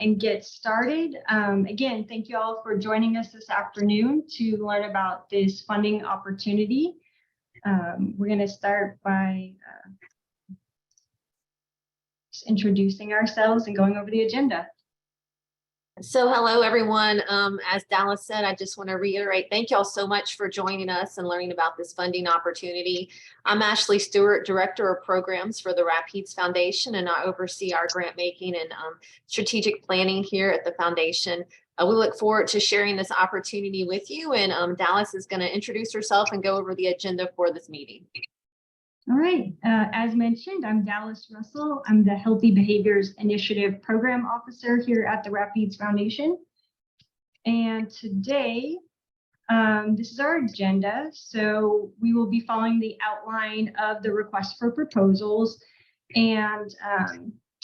and get started. Again, thank you all for joining us this afternoon to learn about this funding opportunity. We're going to start by just introducing ourselves and going over the agenda. So hello, everyone. As Dallas said, I just want to reiterate, thank you all so much for joining us and learning about this funding opportunity. I'm Ashley Stewart, Director of Programs for the Rapides Foundation, and I oversee our grant making and strategic planning here at the Foundation. We look forward to sharing this opportunity with you, and Dallas is going to introduce herself and go over the agenda for this meeting. All right, as mentioned, I'm Dallas Russell. I'm the Healthy Behaviors Initiative Program Officer here at the Rapides Foundation. And today, this is our agenda. So we will be following the outline of the request for proposals. And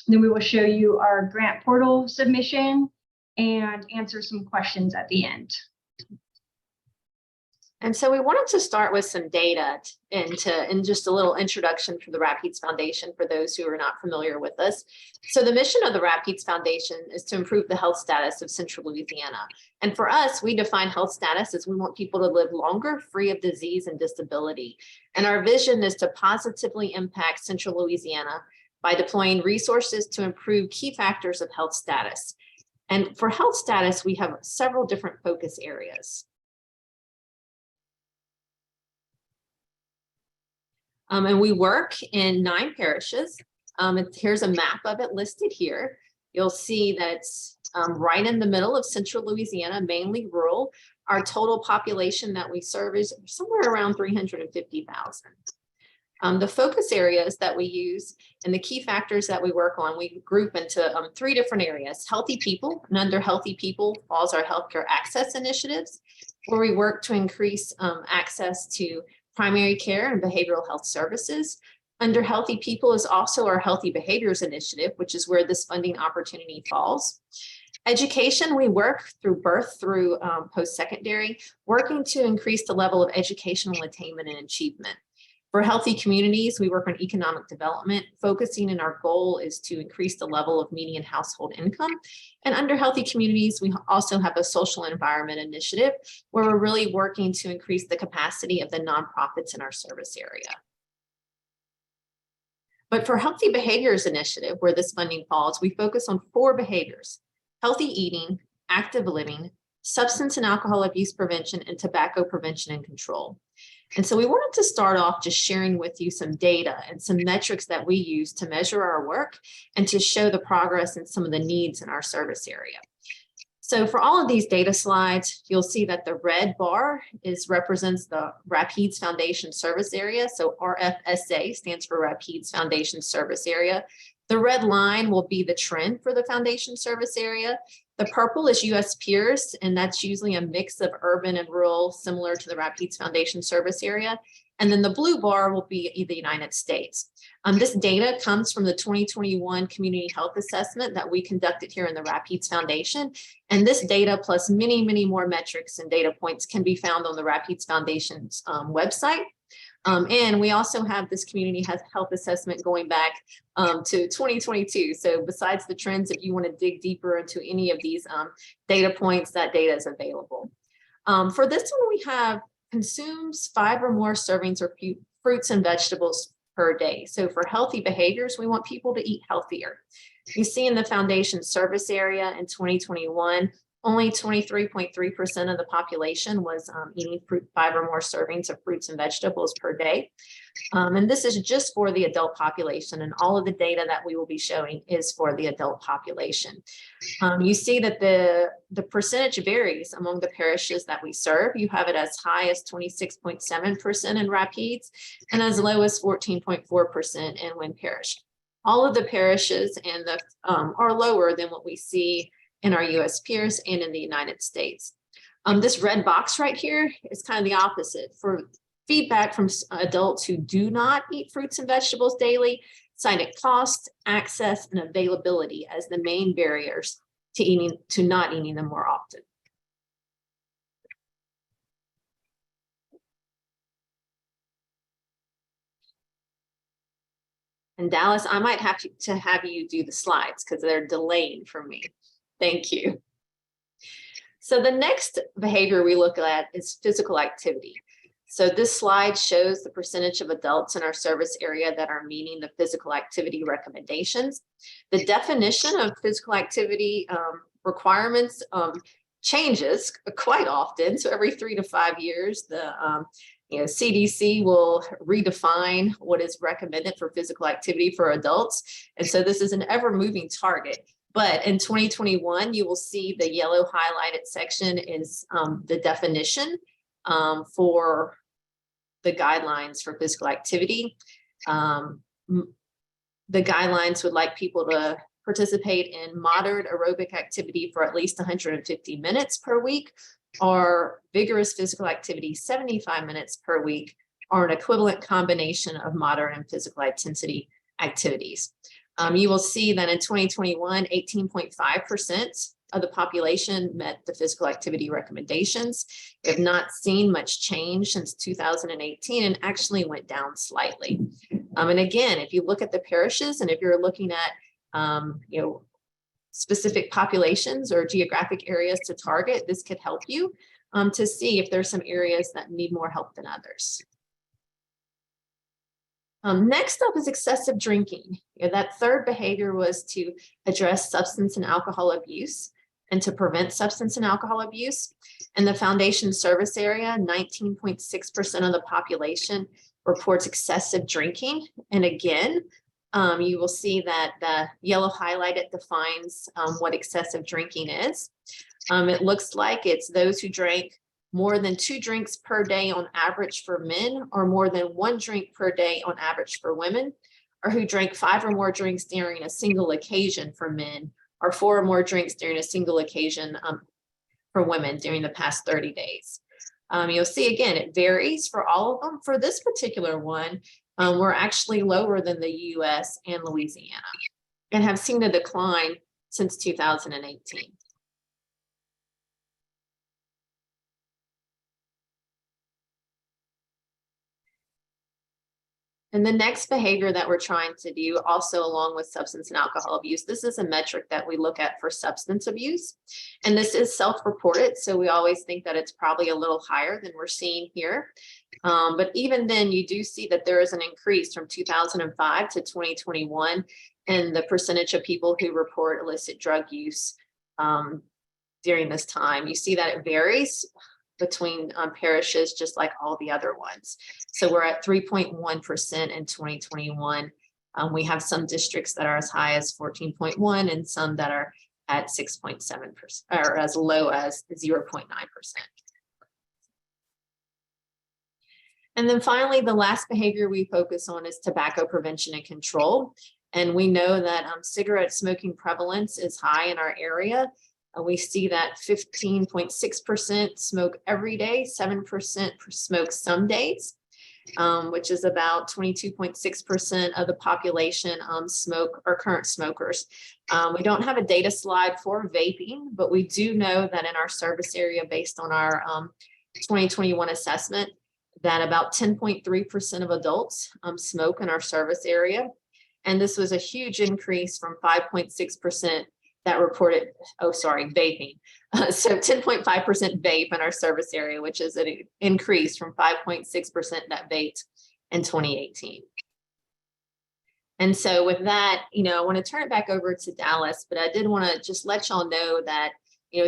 then we will show you our grant portal submission and answer some questions at the end. And so we wanted to start with some data and just a little introduction for the Rapides Foundation for those who are not familiar with us. So the mission of the Rapides Foundation is to improve the health status of Central Louisiana. And for us, we define health status as we want people to live longer, free of disease and disability. And our vision is to positively impact Central Louisiana by deploying resources to improve key factors of health status. And for health status, we have several different focus areas. And we work in 9 parishes. Here's a map of it listed here. You'll see that it's right in the middle of Central Louisiana, mainly rural. Our total population that we serve is somewhere around 350,000. The focus areas that we use and the key factors that we work on, we group into 3 different areas: healthy people, and under healthy people falls our healthcare access initiatives, where we work to increase access to primary care and behavioral health services. Under healthy people is also our healthy behaviors initiative, which is where this funding opportunity falls. Education, we work through birth through post-secondary, working to increase the level of educational attainment and achievement. For healthy communities, we work on economic development, focusing, and our goal is to increase the level of median household income. And under healthy communities, we also have a social environment initiative where we're really working to increase the capacity of the nonprofits in our service area. But for healthy behaviors initiative, where this funding falls, we focus on 4 behaviors: healthy eating, active living, substance and alcohol abuse prevention, and tobacco prevention and control. And so we wanted to start off just sharing with you some data and some metrics that we use to measure our work and to show the progress and some of the needs in our service area. So for all of these data slides, you'll see that the red bar represents the Rapides Foundation service area. So RFSA stands for Rapides Foundation Service Area. The red line will be the trend for the foundation service area. The purple is U.S. peers, and that's usually a mix of urban and rural, similar to the Rapides Foundation service area. And then the blue bar will be the United States. This data comes from the 2021 Community Health Assessment that we conducted here in the Rapides Foundation. And this data, plus many, many more metrics and data points, can be found on the Rapides Foundation's website. And we also have this community health assessment going back to 2022. So besides the trends, if you want to dig deeper into any of these data points, that data is available. For this one, we have consumes 5 or more servings of fruits and vegetables per day. So for healthy behaviors, we want people to eat healthier. You see in the foundation service area in 2021, only 23.3% of the population was eating 5 or more servings of fruits and vegetables per day. And this is just for the adult population, and all of the data that we will be showing is for the adult population. You see that the percentage varies among the parishes that we serve. You have it as high as 26.7% in Rapides and as low as 14.4% in Wynn Parish. All of the parishes and are lower than what we see in our U.S. peers and in the United States. This red box right here is kind of the opposite. For feedback from adults who do not eat fruits and vegetables daily, cited cost, access, and availability as the main barriers to not eating them more often. And Dallas, I might have to have you do the slides because they're delayed for me. Thank you. So the next behavior we look at is physical activity. So this slide shows the percentage of adults in our service area that are meeting the physical activity recommendations. The definition of physical activity requirements changes quite often. So every 3 to 5 years, the CDC will redefine what is recommended for physical activity for adults. And so this is an ever-moving target. But in 2021, you will see the yellow highlighted section is the definition for the guidelines for physical activity. The guidelines would like people to participate in moderate aerobic activity for at least 150 minutes per week, or vigorous physical activity 75 minutes per week, or an equivalent combination of moderate and physical intensity activities. You will see that in 2021, 18.5% of the population met the physical activity recommendations. We have not seen much change since 2018 and actually went down slightly. And again, if you look at the parishes and if you're looking at specific populations or geographic areas to target, this could help you to see if there's some areas that need more help than others. Next up is excessive drinking. That third behavior was to address substance and alcohol abuse and to prevent substance and alcohol abuse. In the foundation service area, 19.6% of the population reports excessive drinking. And again, you will see that the yellow highlighted defines what excessive drinking is. It looks like it's those who drank more than 2 drinks per day on average for men, or more than 1 drink per day on average for women, or who drank 5 or more drinks during a single occasion for men, or 4 or more drinks during a single occasion for women during the past 30 days. You'll see again, it varies for all of them. For this particular one, we're actually lower than the US and Louisiana and have seen a decline since 2018. And the next behavior that we're trying to do, also along with substance and alcohol abuse, this is a metric that we look at for substance abuse. And this is self-reported, so we always think that it's probably a little higher than we're seeing here. But even then, you do see that there is an increase from 2005 to 2021 in the percentage of people who report illicit drug use during this time. You see that it varies between parishes, just like all the other ones. So we're at 3.1% in 2021. We have some districts that are as high as 14.1 and some that are at 6.7%, or as low as 0.9%. And then finally, the last behavior we focus on is tobacco prevention and control. And we know that cigarette smoking prevalence is high in our area. We see that 15.6% smoke every day, 7% smoke some days, which is about 22.6% of the population smoke or current smokers. We don't have a data slide for vaping, but we do know that in our service area, based on our 2021 assessment, that about 10.3% of adults smoke in our service area. And this was a huge increase from 5.6% that reported, vaping. So 10.5% vape in our service area, which is an increase from 5.6% that vaped in 2018. And so with that, I want to turn it back over to Dallas, but I did want to just let y'all know that,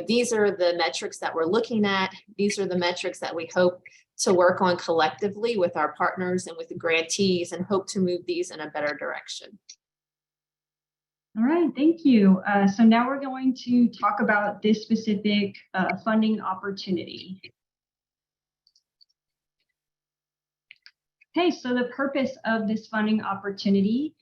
these are the metrics that we're looking at. These are the metrics that we hope to work on collectively with our partners and with the grantees, and hope to move these in a better direction. All right, thank you. So now we're going to talk about this specific funding opportunity. Okay, so the purpose of this funding opportunity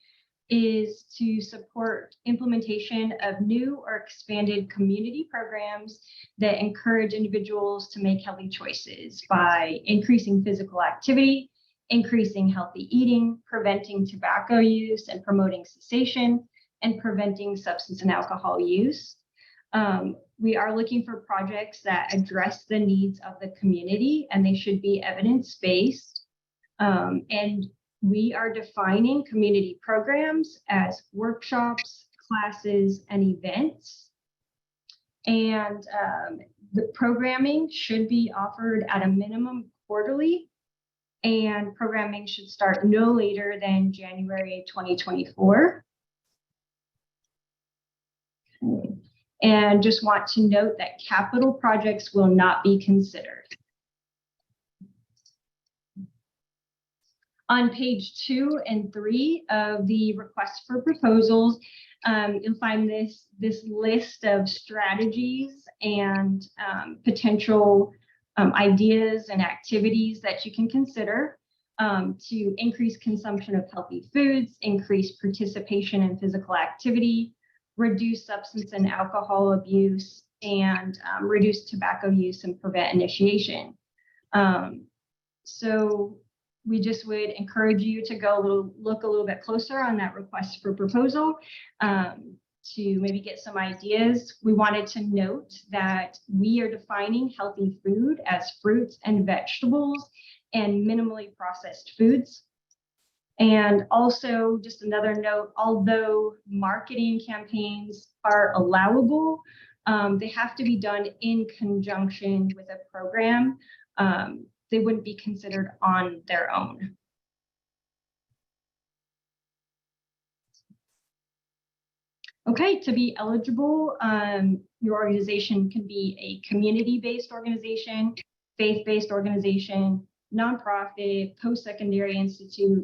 is to support implementation of new or expanded community programs that encourage individuals to make healthy choices by increasing physical activity, increasing healthy eating, preventing tobacco use and promoting cessation, and preventing substance and alcohol use. We are looking for projects that address the needs of the community, and they should be evidence-based. And we are defining community programs as workshops, classes, and events And the programming should be offered at a minimum quarterly, and programming should start no later than January 2024. Okay. And just want to note that capital projects will not be considered. On page 2 and 3 of the request for proposals, you'll find this list of strategies and potential ideas and activities that you can consider to increase consumption of healthy foods, increase participation in physical activity, reduce substance and alcohol abuse, and reduce tobacco use and prevent initiation. So we just would encourage you to look a little bit closer on that request for proposal to maybe get some ideas. We wanted to note that we are defining healthy food as fruits and vegetables and minimally processed foods. And also, just another note, although marketing campaigns are allowable, they have to be done in conjunction with a program. They wouldn't be considered on their own. Okay, to be eligible, your organization can be a community-based organization, faith-based organization, nonprofit, post-secondary institution,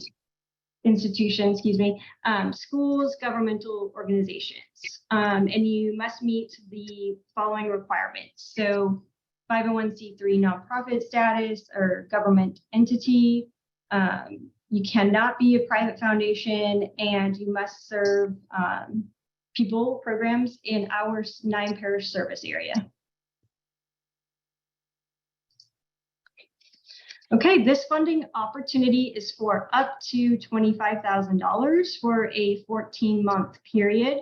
schools, governmental organizations, and you must meet the following requirements. So 501c3 nonprofit status or government entity. You cannot be a private foundation, and you must serve people programs in our 9 parish service area. Okay, this funding opportunity is for up to $25,000 for a 14-month period.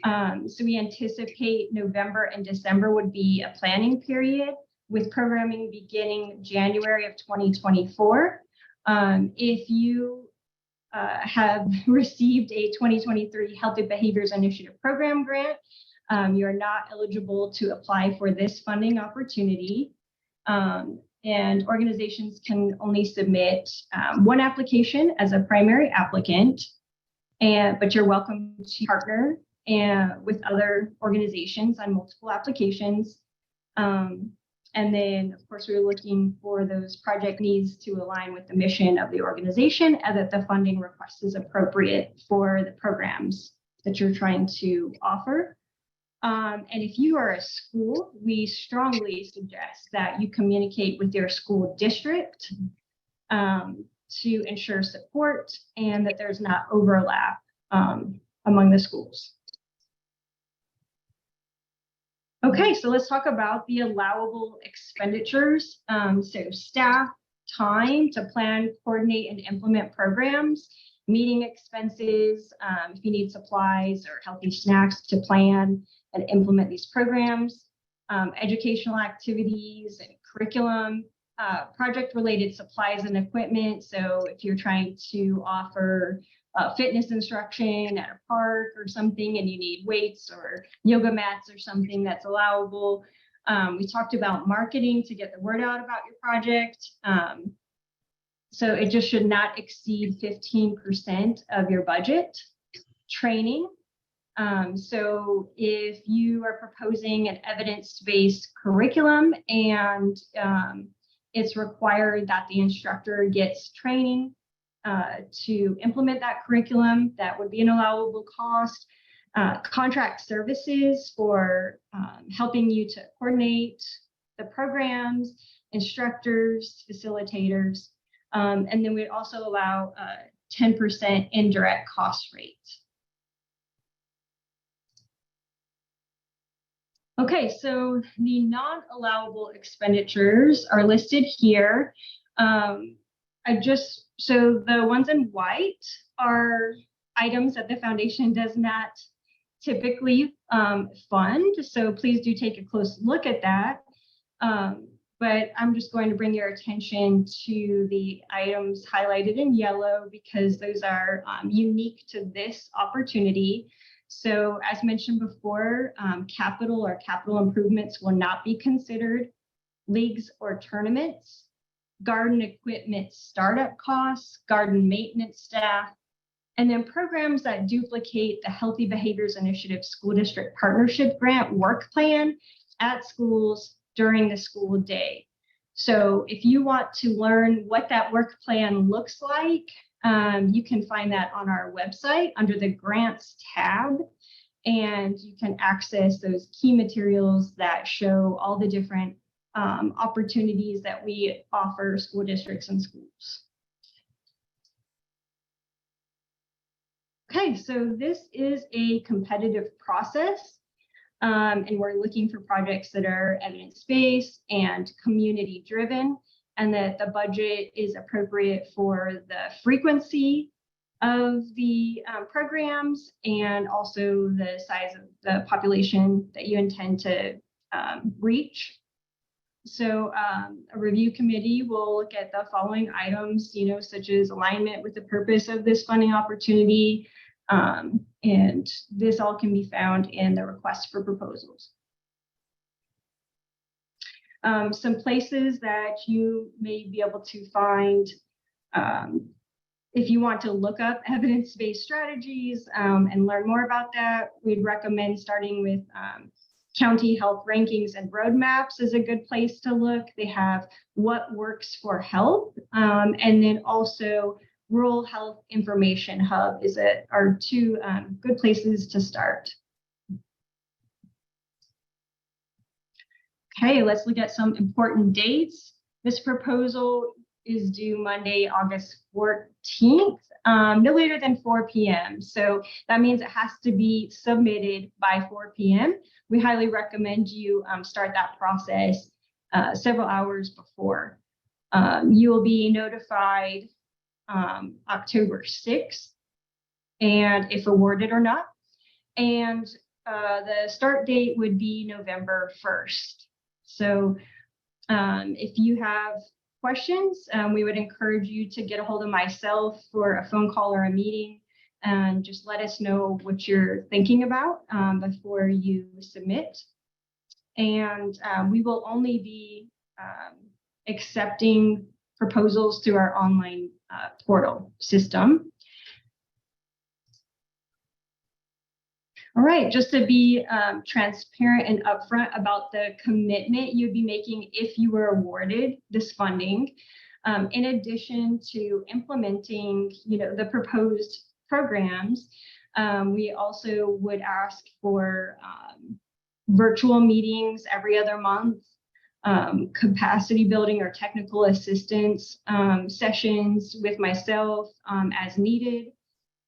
So we anticipate November and December would be a planning period, with programming beginning January of 2024. If you have received a 2023 Healthy Behaviors Initiative Program grant, you are not eligible to apply for this funding opportunity. And organizations can only submit one application as a primary applicant, but you're welcome to partner with other organizations on multiple applications. And then, of course, we're looking for those project needs to align with the mission of the organization, and that the funding request is appropriate for the programs that you're trying to offer. And if you are a school, we strongly suggest that you communicate with your school district to ensure support and that there's not overlap among the schools. Okay, so let's talk about the allowable expenditures. So staff time to plan, coordinate, and implement programs, meeting expenses, if you need supplies or healthy snacks to plan and implement these programs, educational activities and curriculum, project-related supplies and equipment. So if you're trying to offer fitness instruction at a park or something and you need weights or yoga mats or something, that's allowable. We talked about marketing to get the word out about your project. So it just should not exceed 15% of your budget. Training. So if you are proposing an evidence-based curriculum and it's required that the instructor gets training to implement that curriculum, that would be an allowable cost. Contract services for helping you to coordinate the programs, instructors, facilitators, and then we'd also allow 10% indirect cost rate. Okay, so the non-allowable expenditures are listed here. So the ones in white are items that the foundation does not typically fund. So please do take a close look at that. But I'm just going to bring your attention to the items highlighted in yellow because those are unique to this opportunity. So as mentioned before, capital or capital improvements will not be considered. Leagues or tournaments, garden equipment startup costs, garden maintenance staff, and then programs that duplicate the Healthy Behaviors Initiative School District Partnership Grant work plan at schools during the school day. So if you want to learn what that work plan looks like, you can find that on our website under the grants tab, and you can access those key materials that show all the different opportunities that we offer school districts and schools. Okay, so this is a competitive process, and we're looking for projects that are evidence-based and community-driven, and that the budget is appropriate for the frequency of the programs and also the size of the population that you intend to reach. So a review committee will look at the following items, such as alignment with the purpose of this funding opportunity, and this all can be found in the request for proposals. Some places that you may be able to find if you want to look up evidence-based strategies and learn more about that, we'd recommend starting with county health rankings and roadmaps is a good place to look. They have what works for health, and then also Rural Health Information Hub are two good places to start. Okay, let's look at some important dates. This proposal is due Monday, August 14th, no later than 4 p.m. So that means it has to be submitted by 4 p.m. We highly recommend you start that process several hours before. You will be notified October 6th, and if awarded or not. And the start date would be November 1st. So if you have questions, we would encourage you to get a hold of myself for a phone call or a meeting, and just let us know what you're thinking about before you submit. And we will only be accepting proposals through our online portal system. All right, just to be transparent and upfront about the commitment you'd be making if you were awarded this funding, in addition to implementing, the proposed programs, we also would ask for virtual meetings every other month, capacity building or technical assistance sessions with myself as needed,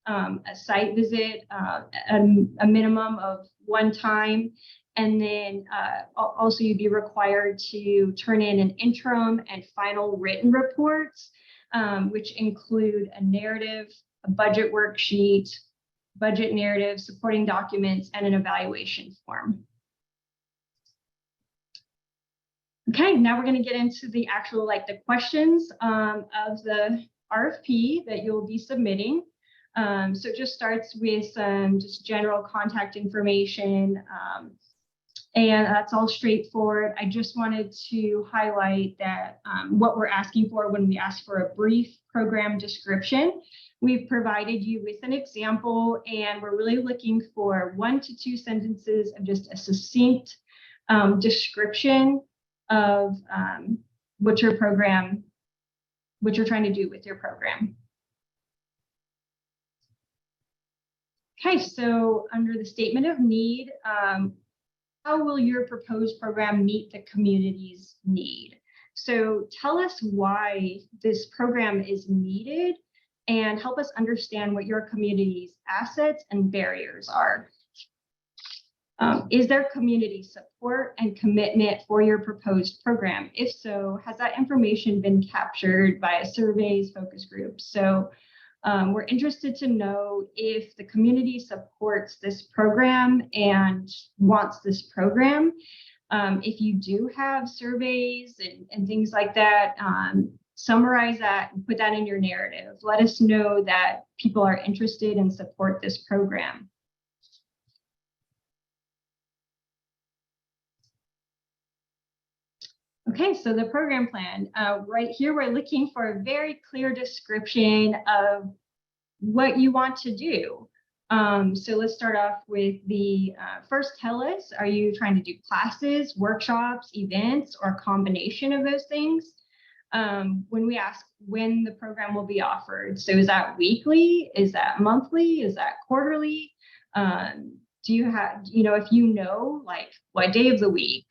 a site visit, a minimum of one time, and then also you'd be required to turn in an interim and final written reports, which include a narrative, a budget worksheet, budget narrative, supporting documents, and an evaluation form. Okay, now we're going to get into the actual, the questions of the RFP that you'll be submitting. So it just starts with some just general contact information, and that's all straightforward. I just wanted to highlight that what we're asking for when we ask for a brief program description, we've provided you with an example, and we're really looking for 1 to 2 sentences of just a succinct description of what you're trying to do with your program. Okay, so under the statement of need, how will your proposed program meet the community's need? So tell us why this program is needed and help us understand what your community's assets and barriers are. Is there community support and commitment for your proposed program? If so, has that information been captured by surveys, focus groups? So we're interested to know if the community supports this program and wants this program. If you do have surveys and things like that, summarize that and put that in your narrative. Let us know that people are interested and support this program. Okay, so the program plan, right here, we're looking for a very clear description of what you want to do. So let's start off with the first, tell us, are you trying to do classes, workshops, events, or a combination of those things? When we ask when the program will be offered, so is that weekly? Is that monthly? Is that quarterly? Do you have, if you know, like what day of the week,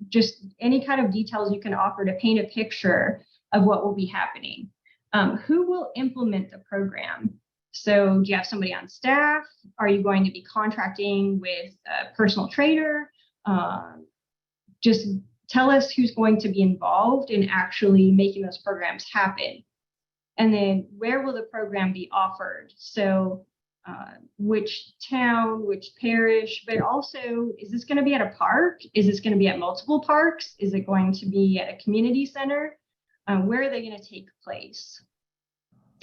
just any kind of details you can offer to paint a picture of what will be happening. Who will implement the program? So do you have somebody on staff? Are you going to be contracting with a personal trainer? Just tell us who's going to be involved in actually making those programs happen. And then where will the program be offered? So which town, which parish, but also, is this going to be at a park? Is this going to be at multiple parks? Is it going to be at a community center? Where are they going to take place?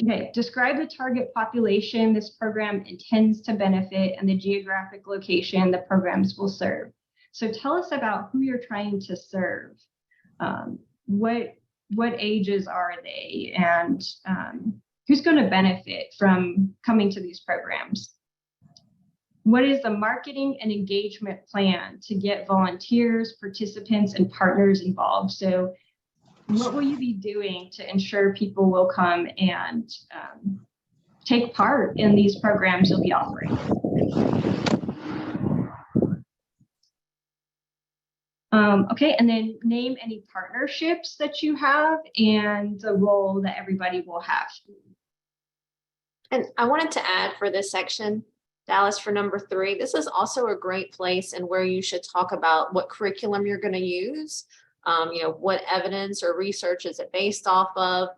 Okay, describe the target population this program intends to benefit and the geographic location the programs will serve. So tell us about who you're trying to serve. What ages are they, and who's going to benefit from coming to these programs? What is the marketing and engagement plan to get volunteers, participants, and partners involved? So what will you be doing to ensure people will come and take part in these programs you'll be offering? Okay, and then name any partnerships that you have and the role that everybody will have. And I wanted to add for this section, Dallas, for number 3, this is also a great place and where you should talk about what curriculum you're going to use. What evidence or research is it based off of?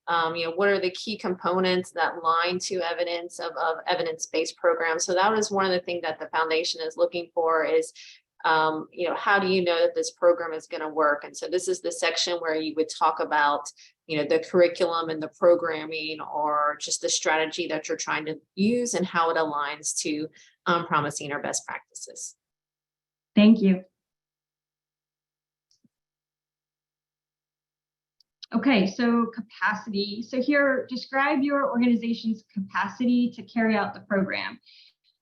What are the key components that line to evidence of evidence-based programs? So that was one of the things that the foundation is looking for is, how do you know that this program is going to work? And so this is the section where you would talk about, the curriculum and the programming, or just the strategy that you're trying to use and how it aligns to promising or best practices. Thank you. Okay, so capacity. So here, describe your organization's capacity to carry out the program.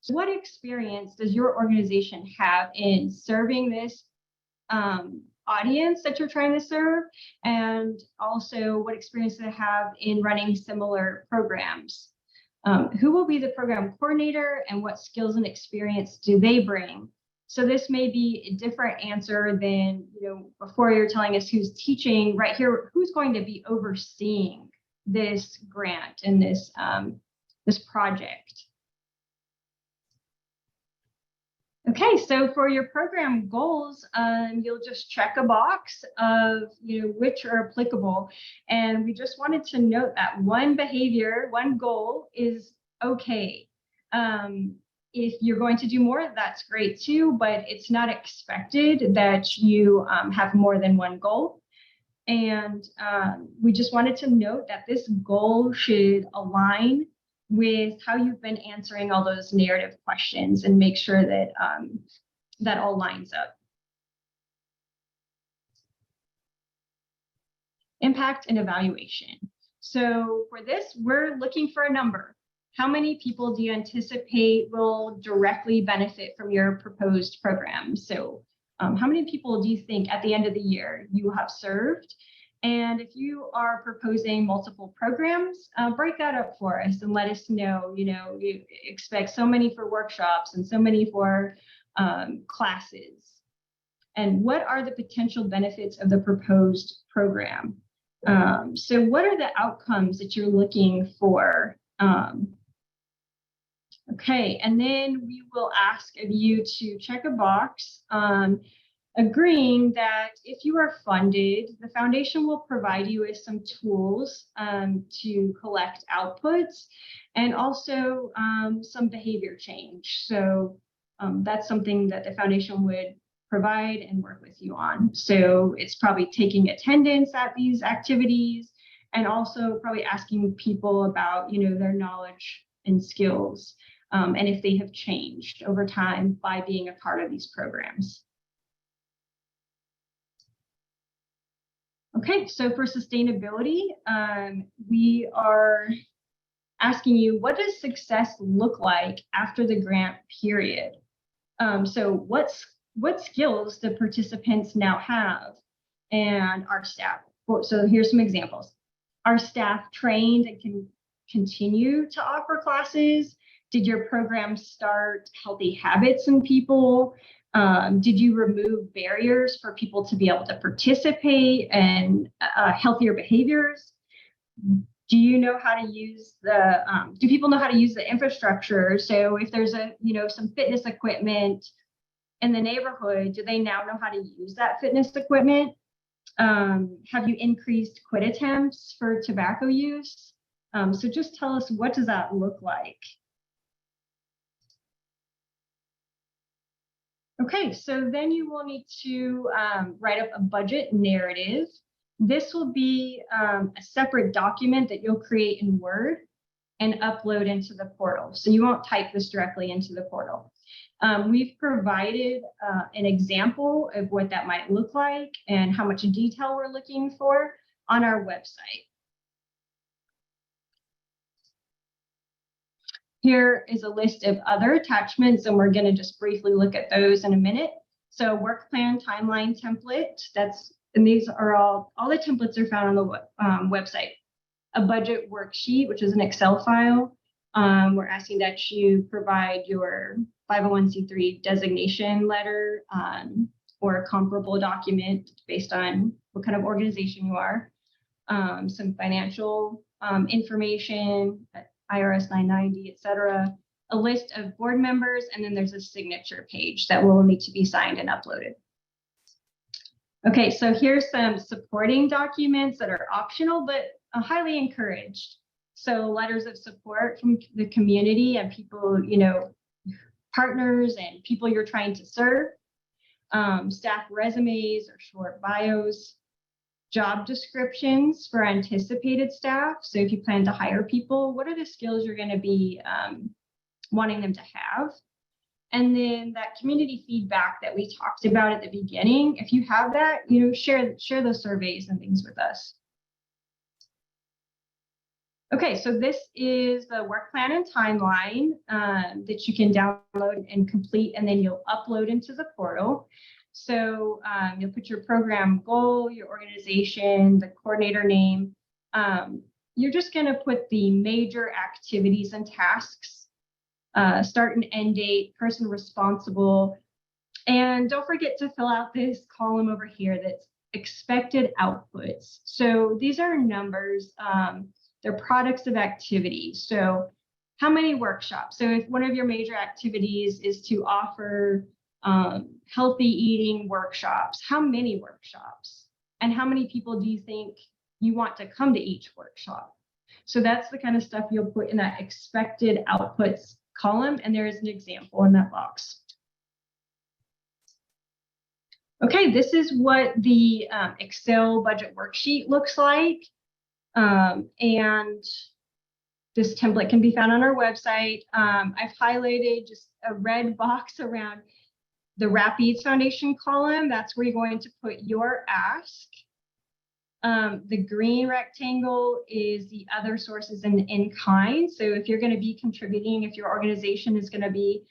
So what experience does your organization have in serving this audience that you're trying to serve? And also, what experience do they have in running similar programs? Who will be the program coordinator, and what skills and experience do they bring? So this may be a different answer than, before you're telling us who's teaching. Right here, who's going to be overseeing this grant and this project? Okay, so for your program goals, you'll just check a box of which are applicable. And we just wanted to note that one behavior, one goal is okay. If you're going to do more, that's great too, but it's not expected that you have more than one goal. And we just wanted to note that this goal should align with how you've been answering all those narrative questions and make sure that that all lines up. Impact and evaluation. So for this, we're looking for a number. How many people do you anticipate will directly benefit from your proposed program? So how many people do you think at the end of the year you have served? And if you are proposing multiple programs, break that up for us and let us know, you expect so many for workshops and so many for classes. And what are the potential benefits of the proposed program? So what are the outcomes that you're looking for? Okay, and then we will ask of you to check a box agreeing that if you are funded, the foundation will provide you with some tools to collect outputs and also some behavior change. So that's something that the foundation would provide and work with you on. So it's probably taking attendance at these activities and also probably asking people about, their knowledge and skills and if they have changed over time by being a part of these programs. Okay, so for sustainability, we are asking you, what does success look like after the grant period? So what skills do participants now have and our staff? So here's some examples. Are staff trained and can continue to offer classes? Did your program start healthy habits in people? Did you remove barriers for people to be able to participate and healthier behaviors? Do you know how to use the, do people know how to use the infrastructure? So if there's some fitness equipment in the neighborhood, do they now know how to use that fitness equipment? Have you increased quit attempts for tobacco use? So just tell us, what does that look like? Okay, so then you will need to write up a budget narrative. This will be a separate document that you'll create in Word and upload into the portal. So you won't type this directly into the portal. We've provided an example of what that might look like and how much detail we're looking for on our website. Here is a list of other attachments, and we're going to just briefly look at those in a minute. So work plan timeline template, and these are all the templates are found on the website. A budget worksheet, which is an Excel file. We're asking that you provide your 501c3 designation letter or a comparable document based on what kind of organization you are. Some financial information, IRS 990, etc. A list of board members, and then there's a signature page that will need to be signed and uploaded. Okay, so here's some supporting documents that are optional, but highly encouraged. So letters of support from the community and people, partners and people you're trying to serve, staff resumes or short bios, job descriptions for anticipated staff. So if you plan to hire people, what are the skills you're going to be wanting them to have? And then that community feedback that we talked about at the beginning, if you have that, share those surveys and things with us. Okay, so this is the work plan and timeline that you can download and complete, and then you'll upload into the portal. So you'll put your program goal, your organization, the coordinator name. You're just going to put the major activities and tasks, start and end date, person responsible, and don't forget to fill out this column over here that's expected outputs. So these are numbers. They're products of activity. So how many workshops? So if one of your major activities is to offer healthy eating workshops, how many workshops? And how many people do you think you want to come to each workshop? So that's the kind of stuff you'll put in that expected outputs column, and there is an example in that box. Okay, this is what the Excel budget worksheet looks like. And this template can be found on our website. I've highlighted just a red box around the Rapides Foundation column. That's where you're going to put your ask. The green rectangle is the other sources in kind. So if you're going to be contributing, if your organization is going to be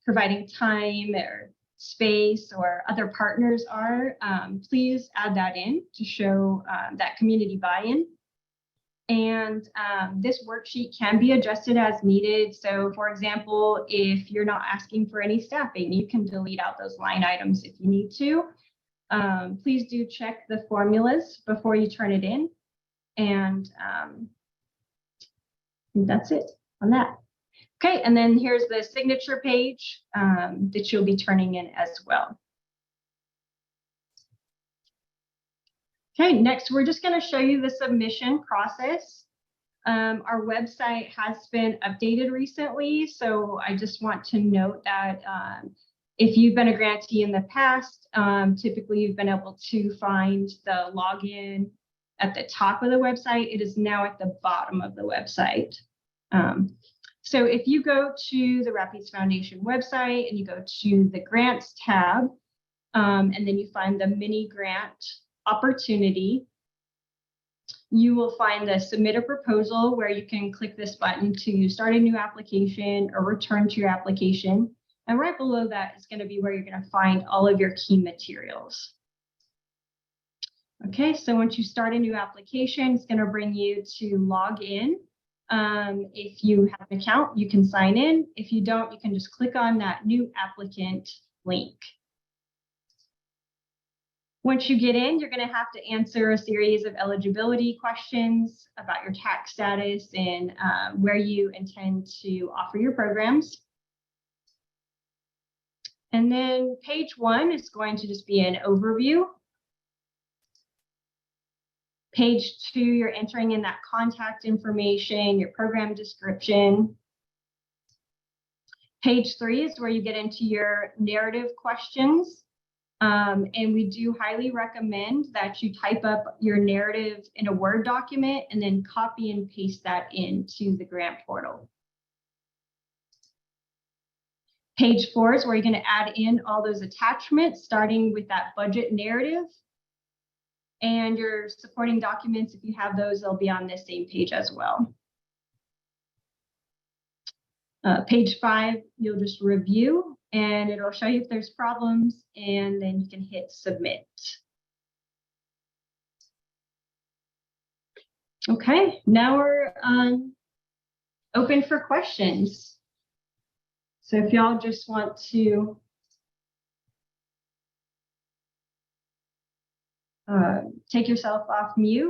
providing time or space, or other partners are, please add that in to show that community buy-in. And this worksheet can be adjusted as needed. So for example, if you're not asking for any staffing, you can delete out those line items if you need to. Please do check the formulas before you turn it in. And that's it on that. Okay, and then here's the signature page that you'll be turning in as well. Okay, next we're just going to show you the submission process. Our website has been updated recently, so I just want to note that if you've been a grantee in the past, typically you've been able to find the login at the top of the website. It is now at the bottom of the website. So if you go to the Rapides Foundation website and you go to the grants tab, and then you find the mini grant opportunity, you will find the submit a proposal where you can click this button to start a new application or return to your application. And right below that is going to be where you're going to find all of your key materials. Okay, so once you start a new application, it's going to bring you to log in. If you have an account, you can sign in. If you don't, you can just click on that new applicant link. Once you get in, you're going to have to answer a series of eligibility questions about your tax status and where you intend to offer your programs. And then page 1 is going to just be an overview. Page 2, you're entering in that contact information, your program description. Page 3 is where you get into your narrative questions. And we do highly recommend that you type up your narrative in a Word document and then copy and paste that into the grant portal. Page 4 is where you're going to add in all those attachments, starting with that budget narrative. And your supporting documents, if you have those, they'll be on this same page as well. Page 5, you'll just review and it'll show you if there's problems, and then you can hit submit. Okay, now we're open for questions. So if y'all just want to take yourself off mute.